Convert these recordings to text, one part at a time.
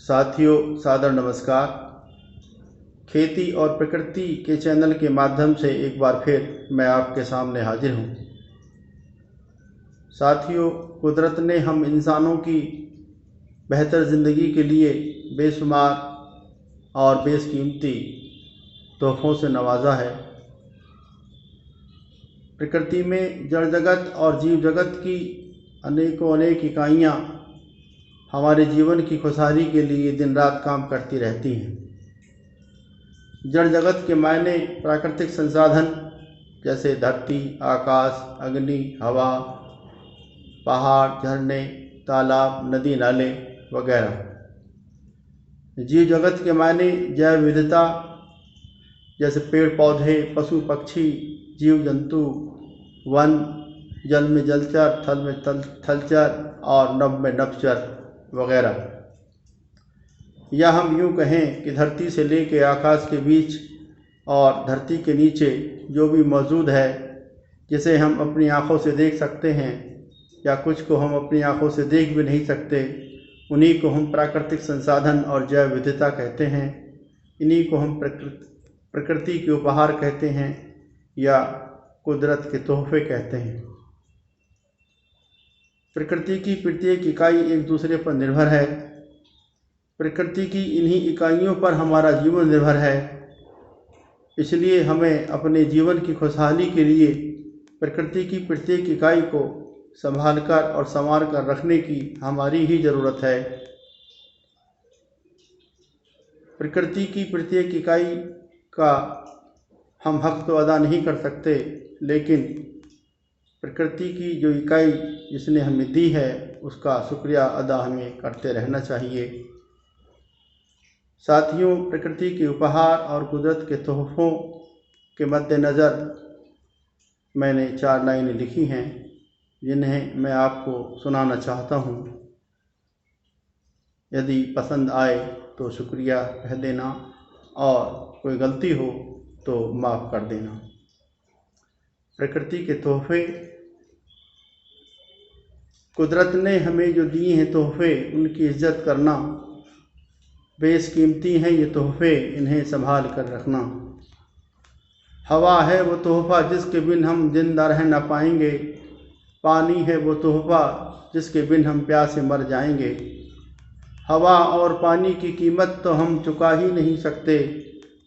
साथियों, सादर नमस्कार। खेती और प्रकृति के चैनल के माध्यम से एक बार फिर मैं आपके सामने हाजिर हूँ। साथियों, कुदरत ने हम इंसानों की बेहतर ज़िंदगी के लिए बेशुमार और बेशकीमती तोहफ़ों से नवाजा है। प्रकृति में जड़ जगत और जीव जगत की अनेक इकाइयाँ हमारे जीवन की खुशहाली के लिए दिन रात काम करती रहती हैं। जड़ जगत के मायने प्राकृतिक संसाधन जैसे धरती, आकाश, अग्नि, हवा, पहाड़, झरने, तालाब, नदी नाले वगैरह। जीव जगत के मायने जैव विविधता जैसे पेड़ पौधे, पशु पक्षी, जीव जंतु, वन, जल में जलचर, थल में थलचर और नभ में नभचर वगैरह। या हम यूँ कहें कि धरती से लेकर आकाश के बीच और धरती के नीचे जो भी मौजूद है, जिसे हम अपनी आँखों से देख सकते हैं या कुछ को हम अपनी आँखों से देख भी नहीं सकते, उन्हीं को हम प्राकृतिक संसाधन और जैव विविधता कहते हैं। इन्हीं को हम प्रकृति के उपहार कहते हैं या कुदरत के तोहफे कहते हैं। प्रकृति की प्रत्येक इकाई एक दूसरे पर निर्भर है। प्रकृति की इन्हीं इकाइयों पर हमारा जीवन निर्भर है। इसलिए हमें अपने जीवन की खुशहाली के लिए प्रकृति की प्रत्येक इकाई को संभाल कर और संवार कर रखने की हमारी ही ज़रूरत है। प्रकृति की प्रत्येक इकाई का हम हक तो अदा नहीं कर सकते, लेकिन प्रकृति की जो इकाई जिसने हमें दी है उसका शुक्रिया अदा हमें करते रहना चाहिए। साथियों, प्रकृति के उपहार और कुदरत के तोहफ़ों के मद्देनज़र मैंने 4 लाइनें लिखी हैं, जिन्हें मैं आपको सुनाना चाहता हूँ। यदि पसंद आए तो शुक्रिया कह देना और कोई गलती हो तो माफ़ कर देना। प्रकृति के तोहफ़े। कुदरत ने हमें जो दिए हैं तोहफ़े, उनकी इज़्ज़त करना। बेशकीमती हैं ये तोहफ़े, इन्हें संभाल कर रखना। हवा है वो तोहफ़ा जिसके बिन हम जिंदा रह ना पाएंगे। पानी है वो तोहफ़ा जिसके बिन हम प्यासे मर जाएंगे। हवा और पानी की कीमत तो हम चुका ही नहीं सकते,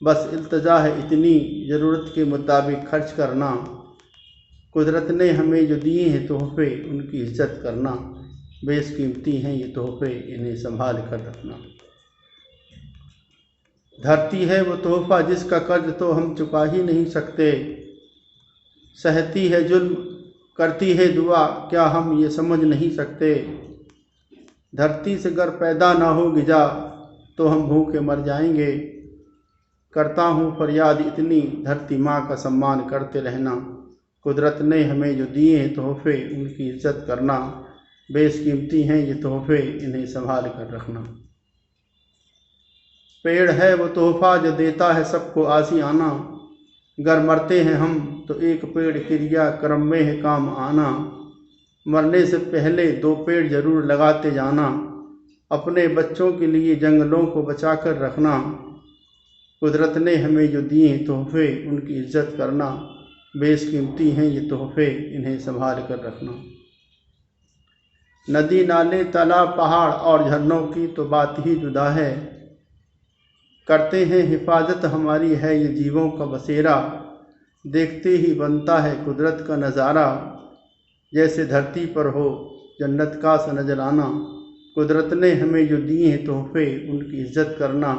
बस इल्तिजा है इतनी ज़रूरत के मुताबिक खर्च करना। कुदरत ने हमें जो दिए हैं तोहफ़े, उनकी इज़्ज़त करना। बेशकीमती हैं ये तोहफ़े, इन्हें संभाल कर रखना। धरती है वो तोहफ़ा जिसका कर्ज तो हम चुका ही नहीं सकते। सहती है जुल्म, करती है दुआ, क्या हम ये समझ नहीं सकते। धरती से अगर पैदा ना हो ग़िज़ा तो हम भूखे मर जाएंगे। करता हूँ फरियाद इतनी, धरती माँ का सम्मान करते रहना। कुदरत ने हमें जो दिए हैं तोहफ़े, उनकी इज़्ज़त करना। बेशकीमती हैं ये तोहफ़े, इन्हें संभाल कर रखना। पेड़ है वो तोहफ़ा जो देता है सबको आशियाना। अगर मरते हैं हम तो एक पेड़ क्रिया कर्म में है काम आना। मरने से पहले 2 पेड़ ज़रूर लगाते जाना। अपने बच्चों के लिए जंगलों को बचा कर रखना। कुदरत ने हमें जो दिए हैं तोहफ़े, उनकी इज़्ज़त करना। बेशकीमती हैं ये तोहफ़े, इन्हें संभाल कर रखना। नदी नाले तालाब पहाड़ और झरनों की तो बात ही जुदा है। करते हैं हिफाजत हमारी है ये जीवों का बसेरा। देखते ही बनता है कुदरत का नज़ारा, जैसे धरती पर हो जन्नत का सा नजराना। कुदरत ने हमें जो दिए हैं तोहफ़े, उनकी इज़्ज़त करना।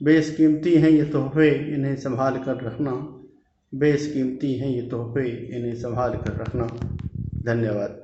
बेशकीमती हैं ये तोहफ़े, इन्हें संभाल कर रखना। बेशकीमती हैं ये तोहफ़े, इन्हें संभाल कर रखना। धन्यवाद।